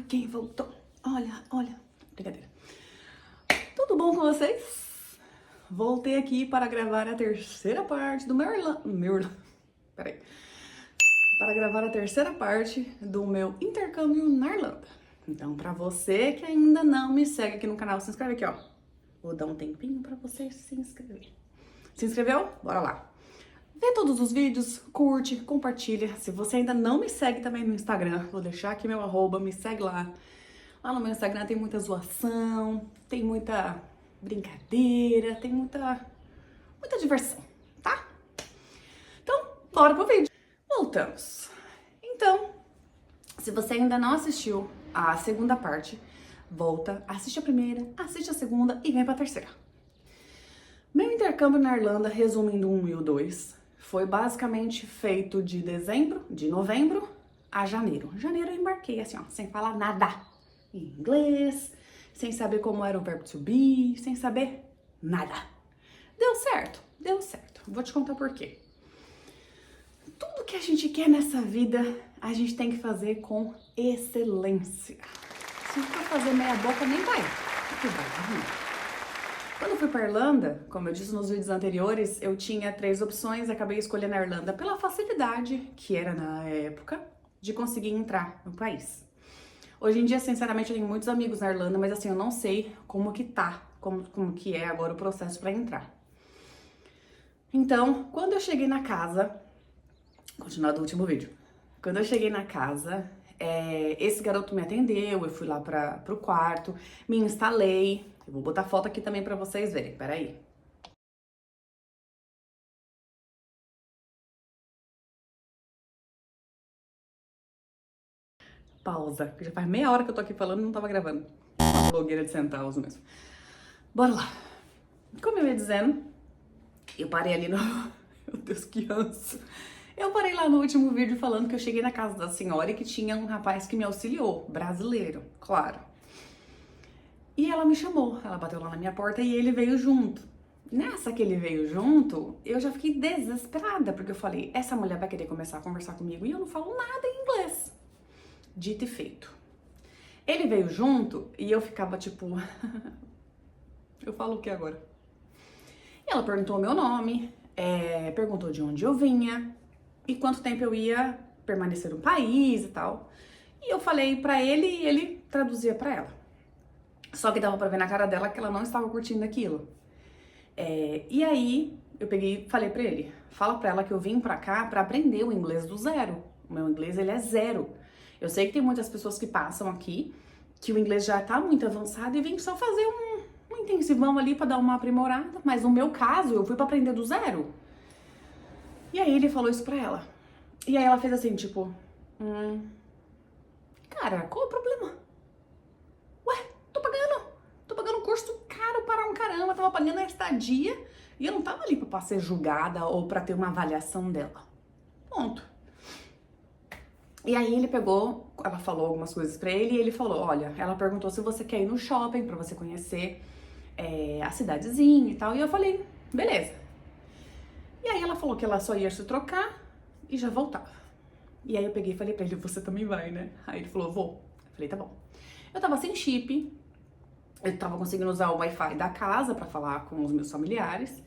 quem voltou. Olha. Brincadeira. Tudo bom com vocês? Voltei aqui para gravar a terceira parte do Peraí. Para gravar a terceira parte do meu intercâmbio na Irlanda. Então, para você que ainda não me segue aqui no canal, se inscreve aqui, ó. Vou dar um tempinho para você se inscrever. Se inscreveu? Bora lá. Vê todos os vídeos, curte, compartilha. Se você ainda não me segue também no Instagram, vou deixar aqui meu @, me segue lá. Lá no meu Instagram tem muita zoação, tem muita brincadeira, tem muita diversão, tá? Então, bora pro vídeo. Voltamos. Então, se você ainda não assistiu a segunda parte, volta, assiste a primeira, assiste a segunda e vem pra terceira. Meu intercâmbio na Irlanda, resumindo o 1 e o 2, foi basicamente feito de novembro a janeiro. Janeiro eu embarquei assim, ó, sem falar nada em inglês, sem saber como era o verbo to be, sem saber nada. Deu certo. Vou te contar por quê. Tudo que a gente quer nessa vida, a gente tem que fazer com excelência. Se for fazer meia boca, nem vai. Quando eu fui para Irlanda, como eu disse nos vídeos anteriores, eu tinha 3 opções, acabei escolhendo a Irlanda pela facilidade, que era na época, de conseguir entrar no país. Hoje em dia, sinceramente, eu tenho muitos amigos na Irlanda, mas assim, eu não sei como que tá, como que é agora o processo para entrar. Então, quando eu cheguei na casa, continuando o último vídeo, quando eu cheguei na casa, esse garoto me atendeu, eu fui lá pro quarto, me instalei. Eu vou botar foto aqui também pra vocês verem, peraí. Pausa, já faz meia hora que eu tô aqui falando e não tava gravando. Uma blogueira de centavos mesmo. Bora lá. Como eu ia dizendo, eu parei ali no... Meu Deus, que ânsia. Eu parei lá no último vídeo falando que eu cheguei na casa da senhora e que tinha um rapaz que me auxiliou, brasileiro, claro. E ela me chamou, ela bateu lá na minha porta e ele veio junto. Nessa que ele veio junto, eu já fiquei desesperada, porque eu falei, essa mulher vai querer começar a conversar comigo e eu não falo nada em inglês. Dito e feito. Ele veio junto e eu ficava tipo, eu falo o que agora? E ela perguntou o meu nome, perguntou de onde eu vinha e quanto tempo eu ia permanecer no país e tal. E eu falei pra ele e ele traduzia pra ela. Só que dava pra ver na cara dela que ela não estava curtindo aquilo. E aí, eu peguei e falei pra ele, fala pra ela que eu vim pra cá pra aprender o inglês do zero. O meu inglês, ele é zero. Eu sei que tem muitas pessoas que passam aqui, que o inglês já tá muito avançado e vem só fazer um intensivão ali pra dar uma aprimorada. Mas no meu caso, eu fui pra aprender do zero. E aí ele falou isso pra ela. E aí ela fez assim, tipo, cara, qual o problema? Tô pagando um curso caro para um caramba, tava pagando a estadia e eu não tava ali pra ser julgada ou pra ter uma avaliação dela. Ponto. E aí ele pegou, ela falou algumas coisas pra ele e ele falou, olha, ela perguntou se você quer ir no shopping pra você conhecer a cidadezinha e tal. E eu falei, beleza. E aí ela falou que ela só ia se trocar e já voltava. E aí eu peguei e falei pra ele, você também vai, né? Aí ele falou, vou. Eu falei, tá bom. Eu tava sem chip, eu tava conseguindo usar o Wi-Fi da casa pra falar com os meus familiares.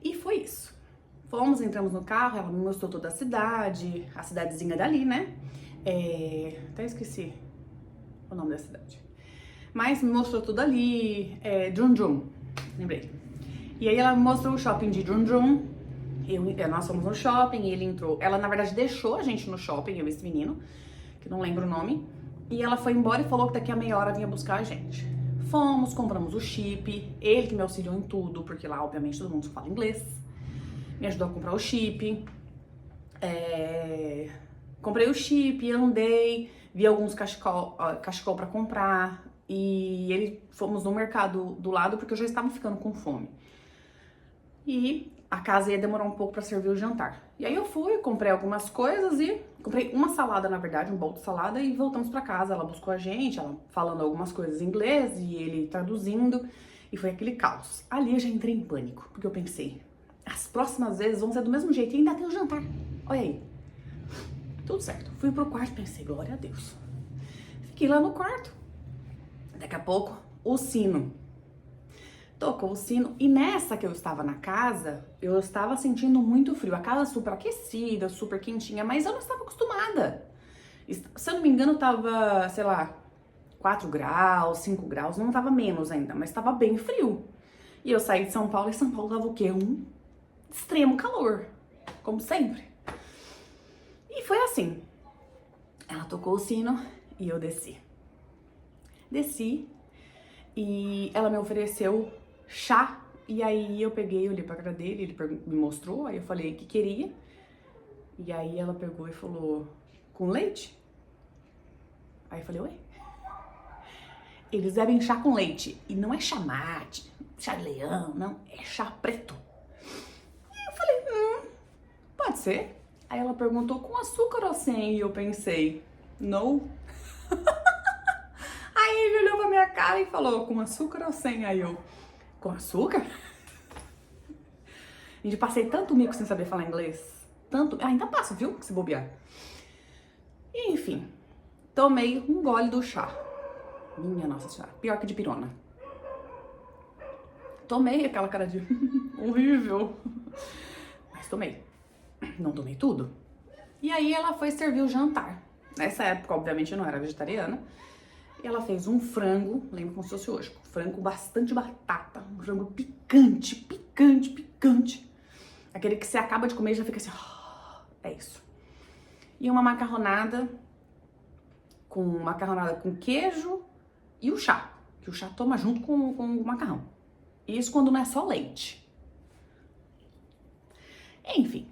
E foi isso. Fomos, entramos no carro, ela me mostrou toda a cidadezinha dali, né? Até esqueci o nome da cidade. Mas me mostrou tudo ali, Drum, lembrei. E aí ela me mostrou o shopping de Drum. Nós fomos no shopping e ele entrou. Ela, na verdade, deixou a gente no shopping, eu e esse menino, que não lembro o nome. E ela foi embora e falou que daqui a meia hora vinha buscar a gente. Fomos, compramos o chip, ele que me auxiliou em tudo, porque lá, obviamente, todo mundo só fala inglês. Me ajudou a comprar o chip. Comprei o chip, andei, vi alguns cachecol pra comprar. E fomos no mercado do lado, porque eu já estava ficando com fome. E a casa ia demorar um pouco pra servir o jantar. E aí eu fui, comprei algumas coisas e comprei uma salada, na verdade, um bowl de salada e voltamos pra casa. Ela buscou a gente, ela falando algumas coisas em inglês e ele traduzindo. E foi aquele caos. Ali eu já entrei em pânico, porque eu pensei, as próximas vezes vão ser do mesmo jeito e ainda tem o jantar. Olha aí. Tudo certo. Fui pro quarto e pensei, glória a Deus. Fiquei lá no quarto. Daqui a pouco, o sino. Tocou o sino e nessa que eu estava na casa, eu estava sentindo muito frio. A casa super aquecida, super quentinha, mas eu não estava acostumada. Se eu não me engano, tava, sei lá, 4 graus, 5 graus, não tava menos ainda, mas tava bem frio. E eu saí de São Paulo e São Paulo tava o quê? Um extremo calor, como sempre. E foi assim. Ela tocou o sino e eu desci. Desci e ela me ofereceu chá. E aí eu peguei, olhei pra cara dele, ele me mostrou, aí eu falei que queria. E aí ela pegou e falou, com leite? Aí eu falei, ué? Eles bebem chá com leite. E não é chá mate, chá de leão, não. É chá preto. E eu falei, pode ser. Aí ela perguntou, com açúcar ou sem? E eu pensei, não. Aí ele olhou pra minha cara e falou, com açúcar ou sem? Aí eu, com açúcar? Gente, passei tanto mico sem saber falar inglês. Tanto. Ainda passo, viu? Se bobear. E, enfim, tomei um gole do chá. Minha nossa senhora, pior que de pirona. Tomei aquela cara de horrível. Mas tomei. Não tomei tudo. E aí ela foi servir o jantar. Nessa época, obviamente, eu não era vegetariana. E ela fez um frango, lembro como se fosse hoje. Frango com bastante batata. Um frango picante, picante, picante. Aquele que você acaba de comer e já fica assim. É isso. E uma macarronada com queijo e o chá. Que o chá toma junto com o macarrão. Isso quando não é só leite. Enfim.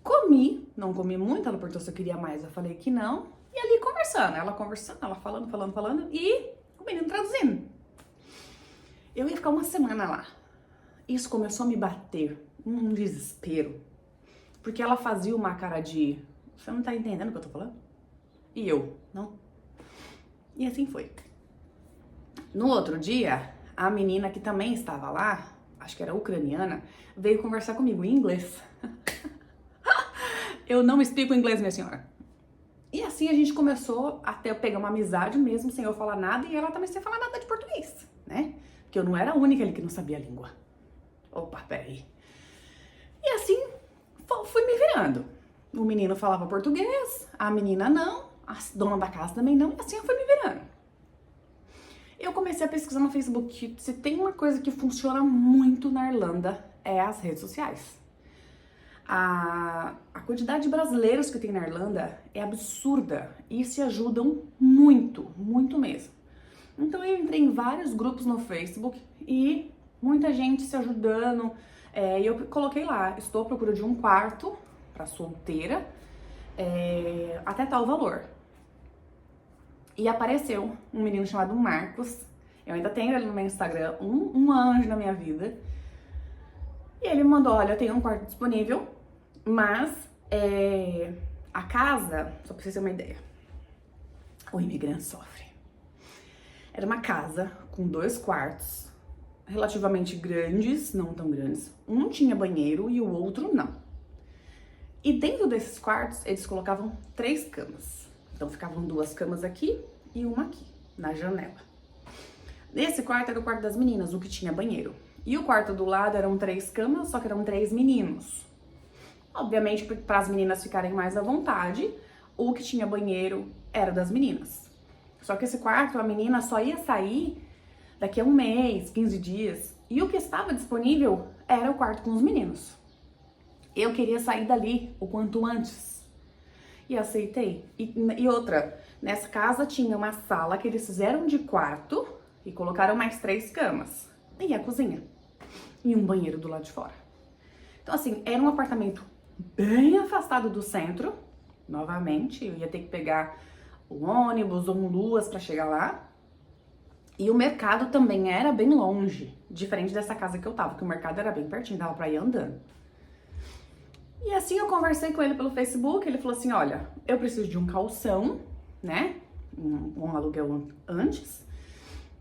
Comi, não comi muito, ela perguntou se eu queria mais, eu falei que não. E ali conversando, ela falando e o menino traduzindo. Eu ia ficar uma semana lá. Isso começou a me bater, um desespero. Porque ela fazia uma cara de, você não tá entendendo o que eu tô falando? E eu, não. E assim foi. No outro dia, a menina que também estava lá, acho que era ucraniana, veio conversar comigo em inglês. Eu não explico inglês, minha senhora. E assim a gente começou até eu pegar uma amizade mesmo, sem eu falar nada, e ela também sem falar nada de português, né? Porque eu não era a única ali que não sabia a língua. Opa, peraí. E assim, fui me virando. O menino falava português, a menina não, a dona da casa também não, e assim eu fui me virando. Eu comecei a pesquisar no Facebook que se tem uma coisa que funciona muito na Irlanda, é as redes sociais. A quantidade de brasileiros que tem na Irlanda é absurda e se ajudam muito, muito mesmo. Então eu entrei em vários grupos no Facebook e muita gente se ajudando. E eu coloquei lá, estou à procura de um quarto para solteira, até tal valor. E apareceu um menino chamado Marcos, eu ainda tenho ele no meu Instagram, um anjo na minha vida. E ele me mandou, olha, eu tenho um quarto disponível, mas a casa, só pra vocês terem uma ideia, o imigrante sofre. Era uma casa com 2 quartos, relativamente grandes, não tão grandes. Um tinha banheiro e o outro não. E dentro desses quartos, eles colocavam 3 camas. Então ficavam 2 camas aqui e uma aqui, na janela. Nesse quarto era o quarto das meninas, o que tinha banheiro. E o quarto do lado eram 3 camas, só que eram 3 meninos. Obviamente, para as meninas ficarem mais à vontade, o que tinha banheiro era das meninas. Só que esse quarto, a menina só ia sair daqui a um mês, 15 dias. E o que estava disponível era o quarto com os meninos. Eu queria sair dali o quanto antes. E aceitei. E outra, nessa casa tinha uma sala que eles fizeram de quarto e colocaram mais 3 camas. E a cozinha. E um banheiro do lado de fora. Então, assim, era um apartamento bem afastado do centro. Novamente, eu ia ter que pegar o ônibus ou um Luas pra chegar lá. E o mercado também era bem longe, diferente dessa casa que eu tava, que o mercado era bem pertinho, dava pra ir andando. E assim eu conversei com ele pelo Facebook, ele falou assim, olha, eu preciso de um calção, né, um aluguel antes,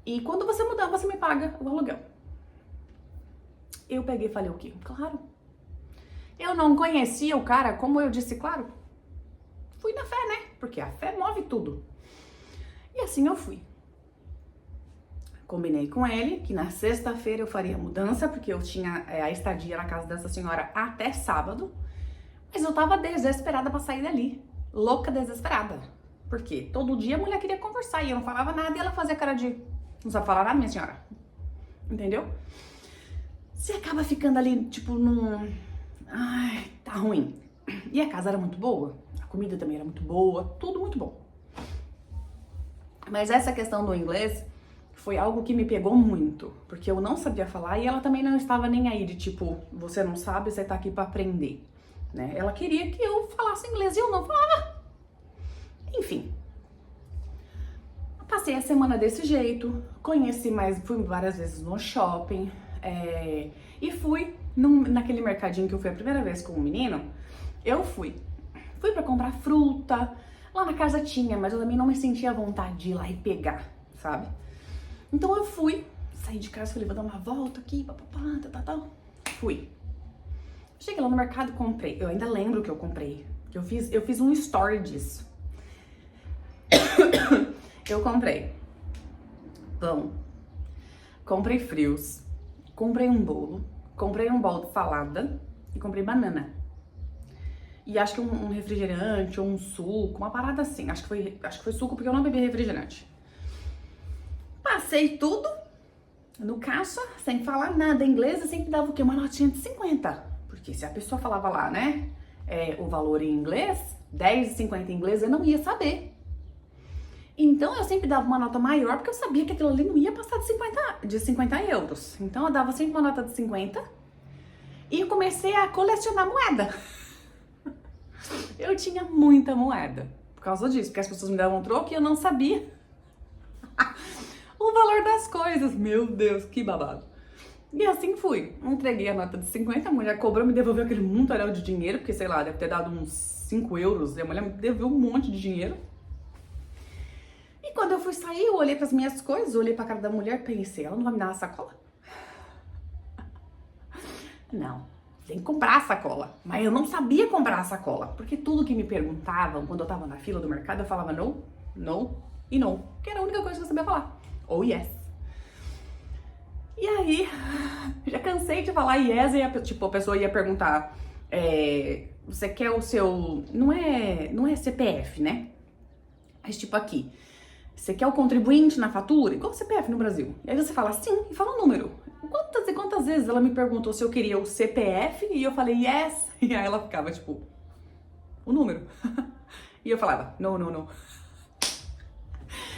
e quando você mudar, você me paga o aluguel. Eu peguei e falei o quê? Claro. Eu não conhecia o cara, como eu disse, claro. Fui na fé, né, porque a fé move tudo. E assim eu fui. Combinei com ele que na sexta-feira eu faria a mudança, porque eu tinha a estadia na casa dessa senhora até sábado. Mas eu tava desesperada pra sair dali. Louca, desesperada. Porque todo dia a mulher queria conversar e eu não falava nada e ela fazia cara de... Não sabe falar nada, minha senhora. Entendeu? Você acaba ficando ali, tipo, num... Ai, tá ruim. E a casa era muito boa. A comida também era muito boa. Tudo muito bom. Mas essa questão do inglês foi algo que me pegou muito. Porque eu não sabia falar e ela também não estava nem aí de tipo, você não sabe, você tá aqui pra aprender. Né? Ela queria que eu falasse inglês e eu não falava. Enfim. Passei a semana desse jeito. Conheci mais, fui várias vezes no shopping. E fui naquele mercadinho que eu fui a primeira vez com o menino. Eu fui pra comprar fruta. Lá na casa tinha, mas eu também não me sentia à vontade de ir lá e pegar, sabe? Então eu fui, saí de casa, falei, vou dar uma volta aqui, papapá, tal. Fui. Cheguei lá no mercado e comprei. Eu ainda lembro que eu comprei. Que eu fiz um story disso. Eu comprei pão, comprei frios, comprei um bolo, comprei um bowl de salada e comprei banana. E acho que um refrigerante ou um suco, uma parada assim. Acho que foi suco porque eu não bebi refrigerante. Passei tudo no caixa, sem falar nada em inglês, e sempre dava o quê? Uma notinha de 50. Porque se a pessoa falava lá, né, o valor em inglês, 10,50 em inglês, eu não ia saber. Então eu sempre dava uma nota maior, porque eu sabia que aquilo ali não ia passar de 50 euros. Então eu dava sempre uma nota de 50 e eu comecei a colecionar moeda. Eu tinha muita moeda por causa disso, porque as pessoas me davam troco e eu não sabia o valor das coisas. Meu Deus, que babado. E assim fui. Entreguei a nota de 50, a mulher cobrou, me devolveu aquele montoral de dinheiro, porque sei lá, deve ter dado uns 5 euros, e a mulher me devolveu um monte de dinheiro. E quando eu fui sair, eu olhei pras minhas coisas, olhei pra cara da mulher, pensei, ela não vai me dar uma sacola? Não, tem que comprar a sacola. Mas eu não sabia comprar a sacola, porque tudo que me perguntavam quando eu tava na fila do mercado, eu falava no, no e no, que era a única coisa que eu sabia falar. Ou yes. E aí, já cansei de falar yes, e a pessoa ia perguntar, você quer o seu... Não é CPF, né? Mas tipo aqui, você quer o contribuinte na fatura? Igual o CPF no Brasil. E aí você fala sim e fala o número. Quantas e quantas vezes ela me perguntou se eu queria o CPF e eu falei yes. E aí ela ficava tipo, o número. E eu falava, não.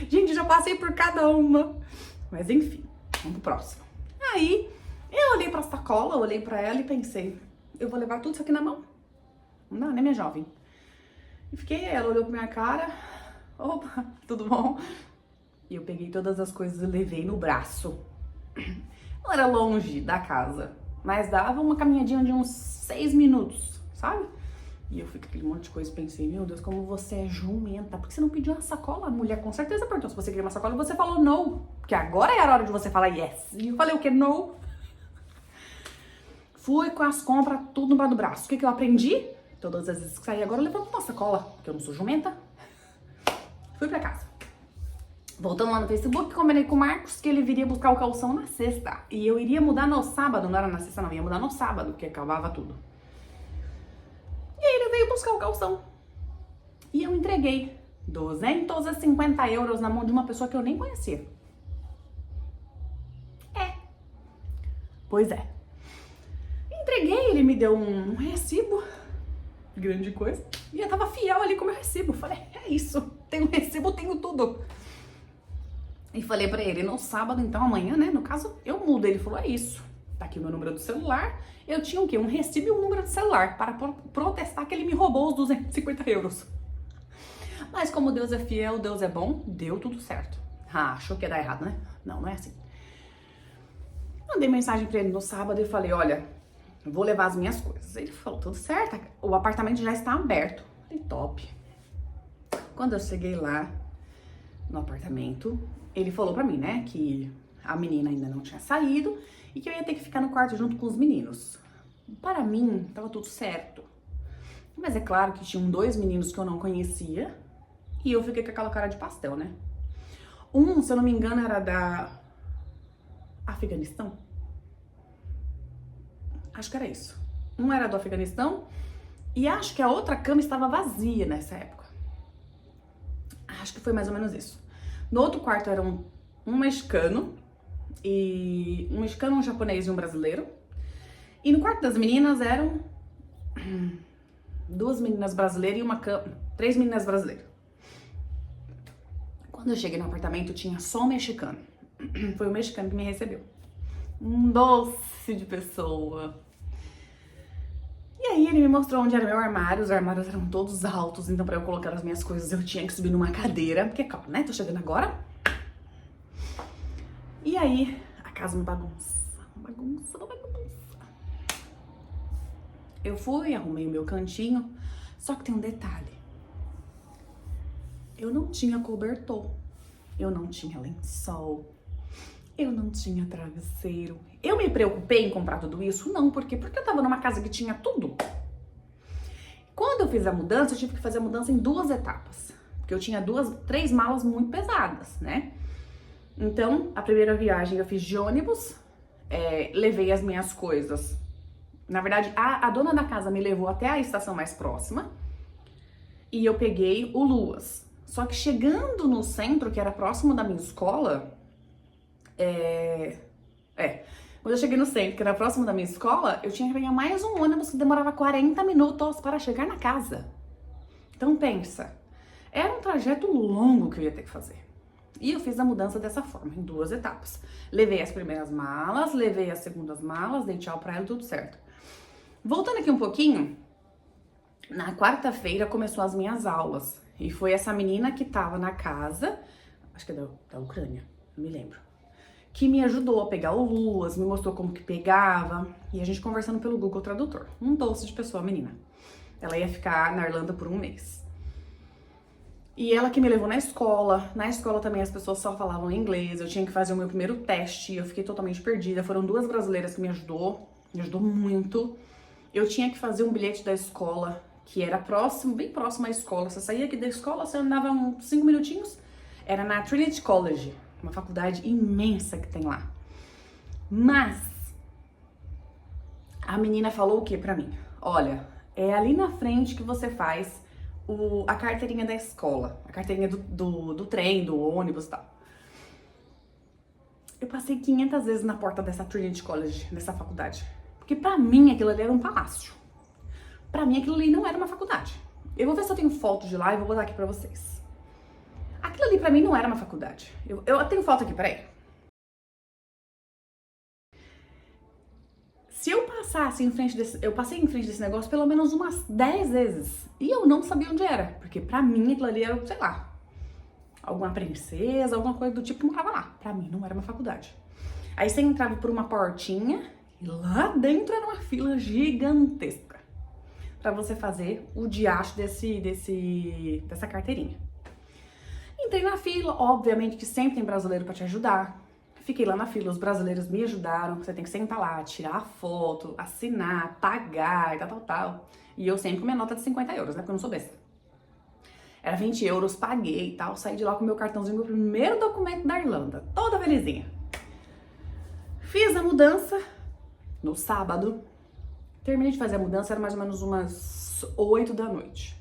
Gente, já passei por cada uma. Mas enfim, vamos pro próximo. Aí eu olhei pra sacola, olhei pra ela e pensei, eu vou levar tudo isso aqui na mão. Não dá, né, minha jovem? E fiquei, ela olhou pra minha cara. Opa, tudo bom? E eu peguei todas as coisas e levei no braço. Não era longe da casa, mas dava uma caminhadinha de uns 6 minutos, sabe? E eu fui com aquele monte de coisa e pensei, meu Deus, como você é jumenta. Por que você não pediu uma sacola? A mulher com certeza perguntou se você queria uma sacola e você falou não. Porque agora é a hora de você falar yes. E eu falei o quê? No. Fui com as compras tudo no braço. O que eu aprendi? Todas as vezes que saí agora eu levanto uma sacola, porque eu não sou jumenta. Fui pra casa. Voltando lá no Facebook, combinei com o Marcos que ele viria buscar o calção na sexta. E eu iria mudar no sábado, não era na sexta não, ia mudar no sábado, porque acabava tudo. E aí ele veio buscar o calção. E eu entreguei 250 euros na mão de uma pessoa que eu nem conhecia. Pois é. Entreguei, ele me deu um recibo, grande coisa, e eu tava fiel ali com o meu recibo. Falei, é isso, tenho recibo, tenho tudo. E falei pra ele, no sábado, então amanhã, né, no caso, eu mudo. Ele falou, é isso, tá aqui o meu número do celular. Eu tinha o quê? Um recibo e um número de celular para protestar que ele me roubou os 250 euros. Mas como Deus é fiel, Deus é bom, deu tudo certo. Ah, achou que ia dar errado, né? Não, não é assim. Mandei mensagem pra ele no sábado e falei, olha, vou levar as minhas coisas. Ele falou, tudo certo, o apartamento já está aberto. Falei, top. Quando eu cheguei lá no apartamento, ele falou pra mim, né, que a menina ainda não tinha saído e que eu ia ter que ficar no quarto junto com os meninos. Para mim, tava tudo certo. Mas é claro que tinham 2 meninos que eu não conhecia e eu fiquei com aquela cara de pastel, né? Se eu não me engano, era da Afeganistão. Acho que era isso. Um era do Afeganistão e acho que a outra cama estava vazia nessa época. Acho que foi mais ou menos isso. No outro quarto era um mexicano, um japonês e um brasileiro. E no quarto das meninas eram 2 meninas brasileiras e uma cama, 3 meninas brasileiras. Quando eu cheguei no apartamento, tinha só um mexicano. Foi o mexicano que me recebeu. Um doce de pessoa. E aí ele me mostrou onde era meu armário. Os armários eram todos altos, então pra eu colocar as minhas coisas eu tinha que subir numa cadeira. Porque, calma, né? Tô chegando agora. E aí, a casa uma bagunça. Uma bagunça. Eu fui, arrumei o meu cantinho. Só que tem um detalhe. Eu não tinha cobertor. Eu não tinha lençol. Eu não tinha travesseiro. Eu me preocupei em comprar tudo isso? Não, por quê? Porque eu tava numa casa que tinha tudo. Quando eu fiz a mudança, eu tive que fazer a mudança em 2 etapas. Porque eu tinha 3 malas muito pesadas, né? Então, a primeira viagem eu fiz de ônibus, levei as minhas coisas. Na verdade, a dona da casa me levou até a estação mais próxima e eu peguei o Luas. Só que chegando no centro, que era próximo da minha escola, quando eu cheguei no centro, que era próximo da minha escola, eu tinha que pegar mais um ônibus que demorava 40 minutos para chegar na casa. Então pensa, era um trajeto longo que eu ia ter que fazer. E eu fiz a mudança dessa forma, em 2 etapas. Levei as primeiras malas, levei as segundas malas, dei tchau pra ela, tudo certo. Voltando aqui um pouquinho, na quarta-feira começou as minhas aulas. E foi essa menina que tava na casa, acho que é da Ucrânia, não me lembro, que me ajudou a pegar o Luas, me mostrou como que pegava. E a gente conversando pelo Google Tradutor. Um doce de pessoa, a menina. Ela ia ficar na Irlanda por 1 mês. E ela que me levou na escola. Na escola também as pessoas só falavam inglês. Eu tinha que fazer o meu primeiro teste. Eu fiquei totalmente perdida. Foram 2 brasileiras que me ajudou muito. Eu tinha que fazer um bilhete da escola, que era bem próximo à escola. Você saía aqui da escola, você andava uns 5 minutinhos. Era na Trinity College, uma faculdade imensa que tem lá. Mas a menina falou o que pra mim? Olha, é ali na frente que você faz a carteirinha da escola, a carteirinha do trem, do ônibus e tal. Eu passei 500 vezes na porta dessa Trinity College, dessa faculdade. Porque pra mim aquilo ali era um palácio. Pra mim aquilo ali não era uma faculdade. Eu vou ver se eu tenho foto de lá e vou botar aqui pra vocês. Aquilo ali pra mim não era uma faculdade. Eu tenho foto aqui, peraí. Se eu passasse em frente eu passei em frente desse negócio pelo menos umas 10 vezes. E eu não sabia onde era. Porque pra mim aquilo ali era, sei lá, alguma princesa, alguma coisa do tipo que morava lá. Pra mim não era uma faculdade. Aí você entrava por uma portinha e lá dentro era uma fila gigantesca pra você fazer o diacho dessa carteirinha. Entrei na fila, obviamente que sempre tem brasileiro pra te ajudar. Fiquei lá na fila, os brasileiros me ajudaram. Você tem que sentar lá, tirar a foto, assinar, pagar e tal. E eu sempre com minha nota de 50 euros, né? Porque eu não sou besta. Era 20 euros, paguei e tal. Saí de lá com meu cartãozinho, meu primeiro documento da Irlanda. Toda felizinha. Fiz a mudança no sábado. Terminei de fazer a mudança, era mais ou menos umas 8 da noite.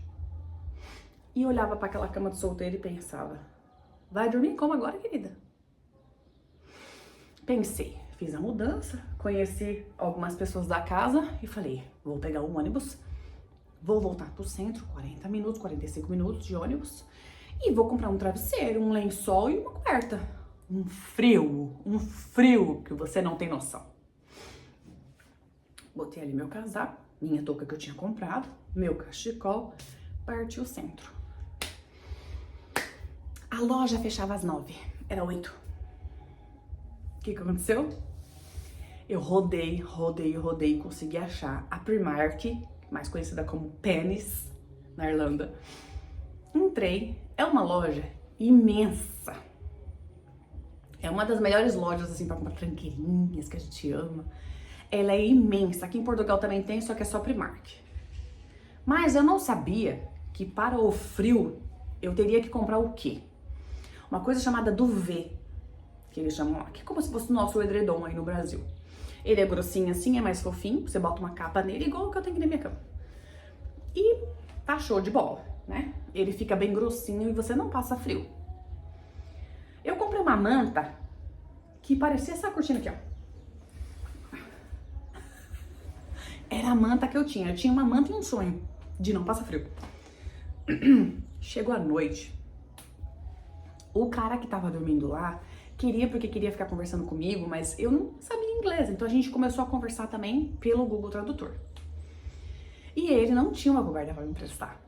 E eu olhava para aquela cama de solteiro e pensava, vai dormir como agora, querida? Pensei, fiz a mudança, conheci algumas pessoas da casa e falei, vou pegar um ônibus, vou voltar pro centro, 40 minutos, 45 minutos de ônibus, e vou comprar um travesseiro, um lençol e uma coberta. Um frio que você não tem noção. Botei ali meu casaco, minha touca que eu tinha comprado, meu cachecol, parti o centro. A loja fechava às 9, era 8. O que aconteceu? Eu rodei, consegui achar a Primark, mais conhecida como Penneys, na Irlanda. Entrei, é uma loja imensa. É uma das melhores lojas, assim, pra comprar tranqueirinhas, que a gente ama. Ela é imensa. Aqui em Portugal também tem, só que é só Primark. Mas eu não sabia que para o frio eu teria que comprar o quê? uma coisa chamada duvet, que eles chamam lá, que é como se fosse o nosso edredom aí no Brasil. Ele é grossinho assim, é mais fofinho, você bota uma capa nele, igual o que eu tenho aqui na minha cama. E tá show de bola, né? Ele fica bem grossinho e você não passa frio. Eu comprei uma manta que parecia essa cortina aqui, ó. Era a manta que eu tinha. Eu tinha uma manta e um sonho de não passar frio. Chegou a noite. O cara que tava dormindo lá queria, porque queria ficar conversando comigo, mas eu não sabia inglês. Então a gente começou a conversar também pelo Google Tradutor. E ele não tinha uma coberta pra me emprestar.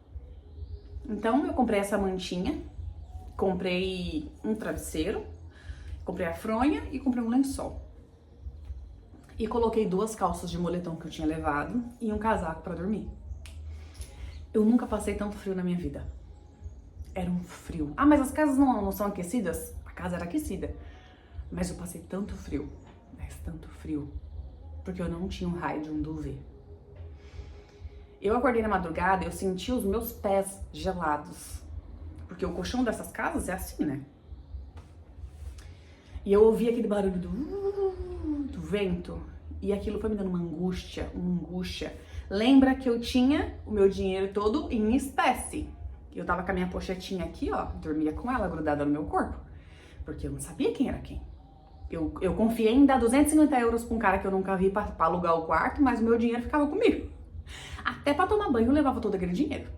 Então eu comprei essa mantinha, comprei um travesseiro, comprei a fronha e comprei um lençol. E coloquei 2 calças de moletom que eu tinha levado e um casaco pra dormir. Eu nunca passei tanto frio na minha vida. Era um frio. Ah, mas as casas não são aquecidas? A casa era aquecida. Mas eu passei tanto frio, mas tanto frio, porque eu não tinha um raio de um duvet. Eu acordei na madrugada e eu senti os meus pés gelados. Porque o colchão dessas casas é assim, né? E eu ouvi aquele barulho do vento. E aquilo foi me dando uma angústia, Lembra que eu tinha o meu dinheiro todo em espécie. Eu tava com a minha pochetinha aqui, ó. Dormia com ela grudada no meu corpo. Porque eu não sabia quem era quem. Eu confiei em dar 250 euros pra um cara que eu nunca vi pra alugar o quarto, mas o meu dinheiro ficava comigo. Até pra tomar banho eu levava todo aquele dinheiro.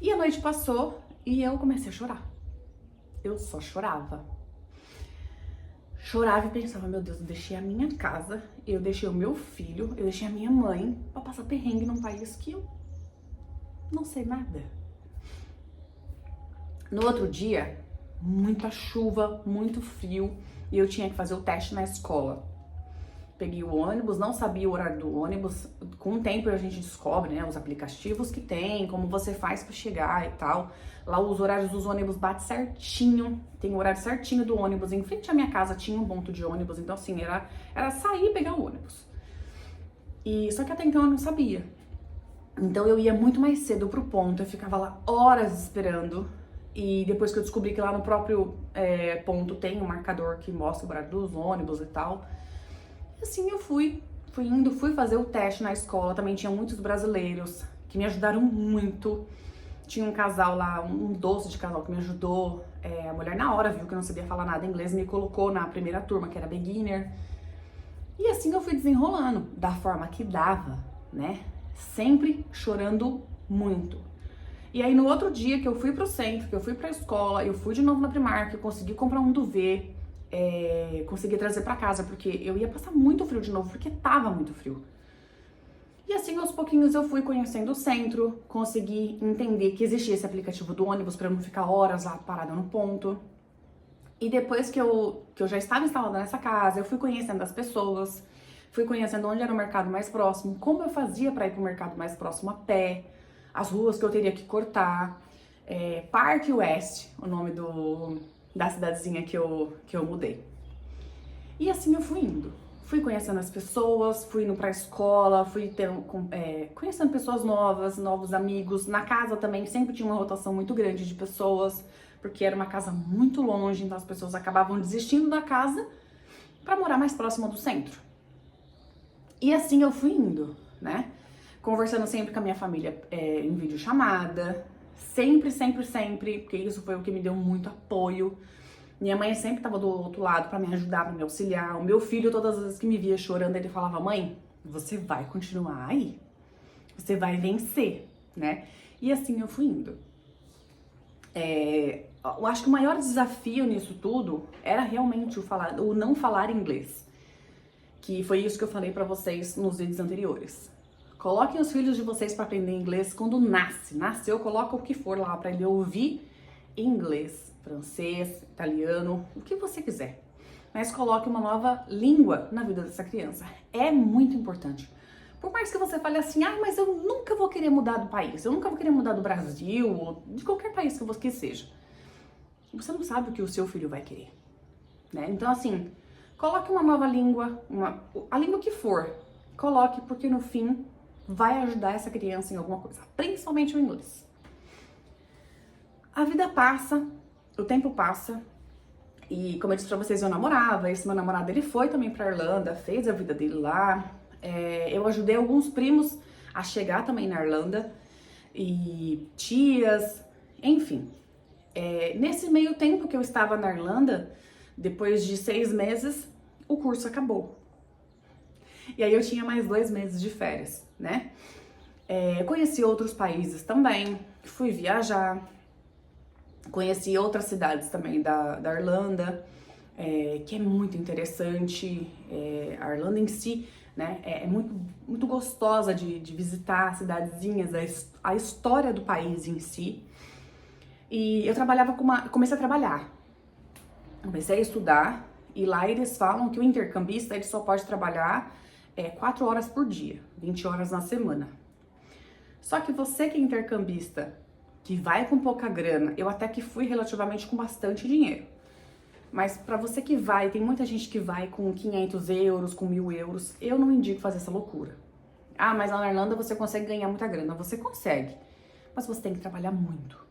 E a noite passou e eu comecei a chorar. Eu só chorava. Chorava e pensava, meu Deus, eu deixei a minha casa, eu deixei o meu filho, eu deixei a minha mãe pra passar perrengue num país que eu não sei nada. No outro dia, muita chuva, muito frio, e eu tinha que fazer o teste na escola. Peguei o ônibus, não sabia o horário do ônibus. Com o tempo a gente descobre, né, os aplicativos que tem, como você faz pra chegar e tal. Lá os horários dos ônibus batem certinho, tem o horário certinho do ônibus. Em frente à minha casa tinha um ponto de ônibus, então assim, era sair e pegar o ônibus. Só que até então eu não sabia. Então eu ia muito mais cedo pro ponto, eu ficava lá horas esperando. E depois que eu descobri que lá no próprio ponto tem um marcador que mostra o horário dos ônibus e tal. E assim eu fui fazer o teste na escola. Também tinha muitos brasileiros que me ajudaram muito. Tinha um casal lá, um doce de casal que me ajudou. A mulher na hora viu que eu não sabia falar nada inglês, me colocou na primeira turma, que era beginner. E assim eu fui desenrolando, da forma que dava, né? Sempre chorando muito. E aí no outro dia que eu fui pro centro, que eu fui pra escola, eu fui de novo na Primark, eu consegui comprar um duvet, consegui trazer pra casa, porque eu ia passar muito frio de novo, porque tava muito frio. E assim, aos pouquinhos, eu fui conhecendo o centro, consegui entender que existia esse aplicativo do ônibus pra eu não ficar horas lá parada no ponto. E depois que eu já estava instalada nessa casa, eu fui conhecendo as pessoas, fui conhecendo onde era o mercado mais próximo, como eu fazia pra ir pro mercado mais próximo a pé, as ruas que eu teria que cortar, Parque West, o nome da cidadezinha que eu mudei. E assim eu fui indo. Fui conhecendo as pessoas, fui indo pra escola, fui conhecendo pessoas novas, novos amigos. Na casa também sempre tinha uma rotação muito grande de pessoas, porque era uma casa muito longe, então as pessoas acabavam desistindo da casa pra morar mais próxima do centro. E assim eu fui indo, né? Conversando sempre com a minha família em videochamada, sempre, porque isso foi o que me deu muito apoio. Minha mãe sempre estava do outro lado para me ajudar, para me auxiliar. O meu filho, todas as vezes que me via chorando, ele falava, mãe, você vai continuar aí, você vai vencer, né? E assim eu fui indo. Eu acho que o maior desafio nisso tudo era realmente o não falar inglês, que foi isso que eu falei para vocês nos vídeos anteriores. Coloquem os filhos de vocês para aprender inglês quando nasceu, coloca o que for lá para ele ouvir inglês, francês, italiano, o que você quiser. Mas coloque uma nova língua na vida dessa criança. É muito importante. Por mais que você fale assim, mas eu nunca vou querer mudar do país, eu nunca vou querer mudar do Brasil, ou de qualquer país que seja. Você não sabe o que o seu filho vai querer, né? Então assim, coloque uma nova língua, a língua que for, coloque, porque no fim vai ajudar essa criança em alguma coisa, principalmente o inglês. A vida passa, o tempo passa e, como eu disse pra vocês, eu namorava. Esse meu namorado, ele foi também pra Irlanda, fez a vida dele lá. Eu ajudei alguns primos a chegar também na Irlanda e tias, enfim. Nesse meio tempo que eu estava na Irlanda, depois de 6 meses, o curso acabou. E aí eu tinha mais 2 meses de férias, né? Conheci outros países também, fui viajar, conheci outras cidades também da Irlanda, que é muito interessante. A Irlanda em si, né, é muito, muito gostosa de visitar, cidadezinhas, a história do país em si. E eu comecei a trabalhar, comecei a estudar, e lá eles falam que o intercambista ele só pode trabalhar 4 horas por dia, 20 horas na semana. Só que você que é intercambista, que vai com pouca grana, eu até que fui relativamente com bastante dinheiro. Mas pra você que vai, tem muita gente que vai com 500 euros, com 1.000 euros, eu não indico fazer essa loucura. Ah, mas lá na Irlanda você consegue ganhar muita grana. Você consegue, mas você tem que trabalhar muito.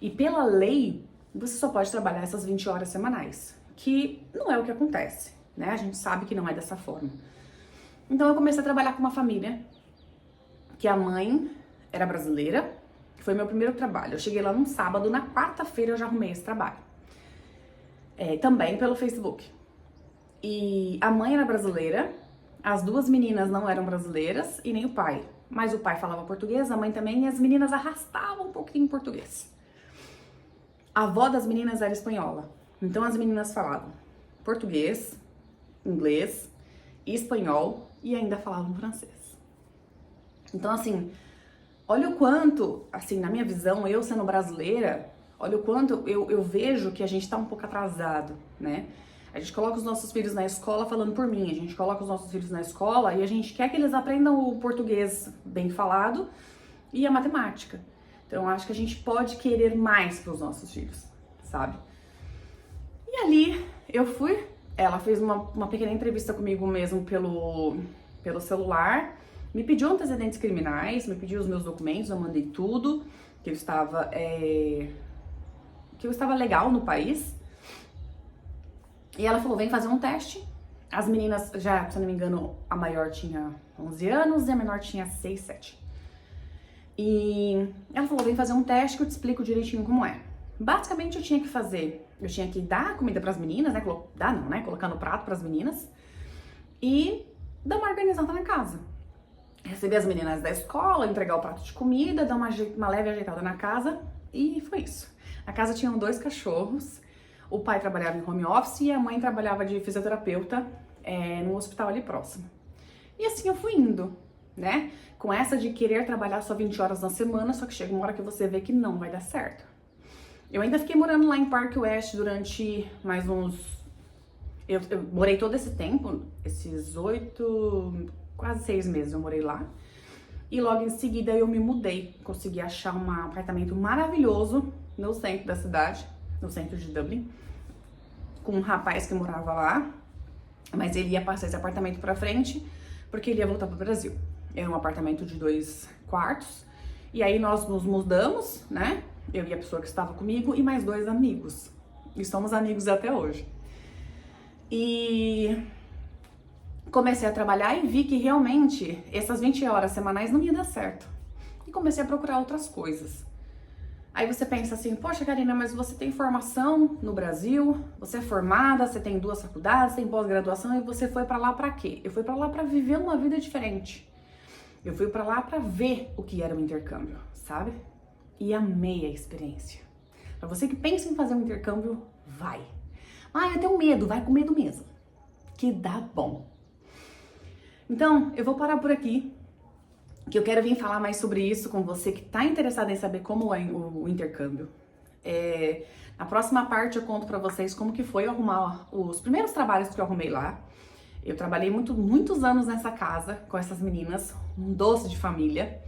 E pela lei, você só pode trabalhar essas 20 horas semanais, que não é o que acontece, né? A gente sabe que não é dessa forma. Então eu comecei a trabalhar com uma família, que a mãe era brasileira, foi meu primeiro trabalho. Eu cheguei lá num sábado, na quarta-feira eu já arrumei esse trabalho. Também pelo Facebook. E a mãe era brasileira, as 2 meninas não eram brasileiras e nem o pai. Mas o pai falava português, a mãe também, e as meninas arrastavam um pouquinho português. A avó das meninas era espanhola, então as meninas falavam português, inglês, espanhol e ainda falavam francês. Então, assim, olha o quanto, assim, na minha visão, eu sendo brasileira, olha o quanto eu vejo que a gente tá um pouco atrasado, né? A gente coloca os nossos filhos na escola, falando por mim, a gente coloca os nossos filhos na escola e a gente quer que eles aprendam o português bem falado e a matemática. Então, eu acho que a gente pode querer mais para os nossos filhos, sabe? E ali, ela fez uma pequena entrevista comigo mesmo pelo celular, me pediu antecedentes criminais, me pediu os meus documentos, eu mandei tudo, que eu estava legal no país. E ela falou, vem fazer um teste. As meninas, já, se eu não me engano, a maior tinha 11 anos e a menor tinha 6, 7. E ela falou, vem fazer um teste que eu te explico direitinho como é. Basicamente eu tinha que dar comida pras meninas, né? Colocar no prato pras meninas e dar uma organizada na casa. Receber as meninas da escola, entregar o prato de comida, dar uma leve ajeitada na casa e foi isso. Na casa tinham 2 cachorros, o pai trabalhava em home office e a mãe trabalhava de fisioterapeuta num hospital ali próximo. E assim eu fui indo, né? Com essa de querer trabalhar só 20 horas na semana, só que chega uma hora que você vê que não vai dar certo. Eu ainda fiquei morando lá em Park West durante mais uns... Eu morei todo esse tempo, esses quase 6 meses eu morei lá. E logo em seguida eu me mudei, consegui achar um apartamento maravilhoso no centro da cidade, no centro de Dublin, com um rapaz que morava lá, mas ele ia passar esse apartamento pra frente porque ele ia voltar pro Brasil. Era um apartamento de 2 quartos, e aí nós nos mudamos, né? Eu e a pessoa que estava comigo e mais 2 amigos. E somos amigos até hoje. E comecei a trabalhar e vi que realmente essas 20 horas semanais não ia dar certo. E comecei a procurar outras coisas. Aí você pensa assim, poxa Karina, mas você tem formação no Brasil, você é formada, você tem 2 faculdades, tem pós-graduação e você foi pra lá pra quê? Eu fui pra lá pra viver uma vida diferente. Eu fui pra lá pra ver o que era um intercâmbio, sabe? E amei a experiência. Pra você que pensa em fazer um intercâmbio, vai. Ah, eu tenho medo, vai com medo mesmo. Que dá bom. Então, eu vou parar por aqui, que eu quero vir falar mais sobre isso com você que tá interessado em saber como é o intercâmbio. Na próxima parte eu conto pra vocês como que foi arrumar os primeiros trabalhos que eu arrumei lá. Eu trabalhei muitos anos nessa casa com essas meninas, um doce de família.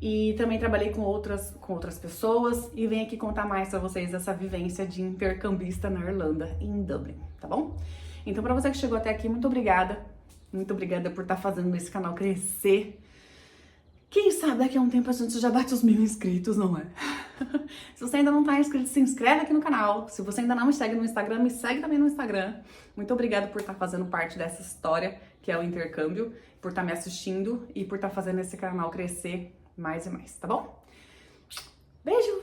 E também trabalhei com outras pessoas e venho aqui contar mais pra vocês essa vivência de intercambista na Irlanda, em Dublin, tá bom? Então pra você que chegou até aqui, muito obrigada. Muito obrigada por estar fazendo esse canal crescer. Quem sabe daqui a um tempo a gente já bate os 1000 inscritos, não é? Se você ainda não tá inscrito, se inscreve aqui no canal. Se você ainda não me segue no Instagram, me segue também no Instagram. Muito obrigada por estar fazendo parte dessa história, que é o intercâmbio, por estar me assistindo e por estar fazendo esse canal crescer mais e mais, tá bom? Beijo!